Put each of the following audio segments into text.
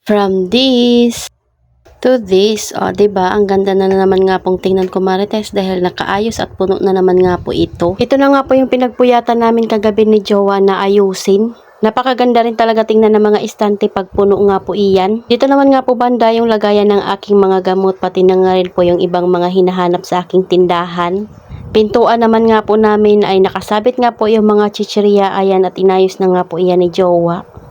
From this to this, o, diba? Ang ganda na naman nga pong tingnan ko, Marites, dahil nakaayos at puno na naman nga po ito. Ito na nga po yung pinagpuyatan namin kagabi ni Jowa na ayusin. Napakaganda rin talaga tingnan ng mga istante pag puno nga po iyan. Dito naman nga po banda yung lagayan ng aking mga gamot, pati na nga rin po yung ibang mga hinahanap sa aking tindahan. Pintuan naman nga po namin ay nakasabit nga po yung mga chichirya, ayan, at inayos na nga po iyan ni Jowa.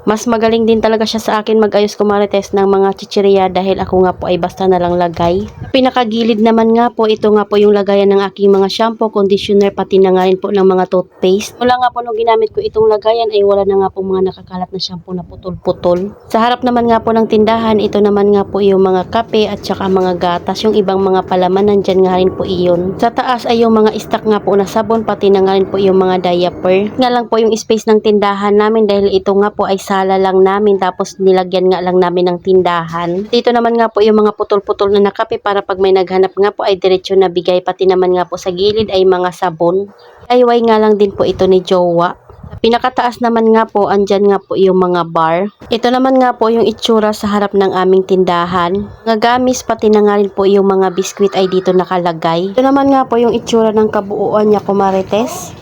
Mas magaling din talaga siya sa akin mag-ayos, Marites, ng mga chichirya dahil ako nga po ay basta na lang lagay. Pinakagilid naman nga po, ito nga po yung lagayan ng aking mga shampoo, conditioner, pati na nga rin po ng mga toothpaste. Mula nga po nung ginamit ko itong lagayan ay wala na nga po mga nakakalat na shampoo na putol-putol. Sa harap naman nga po ng tindahan, ito naman nga po yung mga kape at saka mga gatas, yung ibang mga palaman nandyan nga rin po iyon. Sa taas ay yung mga stock nga po na sabon, pati na nga rin po yung mga diaper. Nga lang po yung space ng tindahan namin dahil ito nga po ay sala lang namin, tapos nilagyan nga lang namin ng tindahan. Dito naman nga po yung mga putol-putol na nakape para pag may naghanap nga po ay diretso na bigay, pati naman nga po sa gilid ay mga sabon. DIY nga lang din po ito ni Jowa. Pinakataas naman nga po, andyan nga po yung mga bar. Ito naman nga po yung itsura sa harap ng aming tindahan. Mga gamis, pati na nga rin po yung mga biskwit ay dito nakalagay. Ito naman nga po yung itsura ng kabuuan niya, Marites.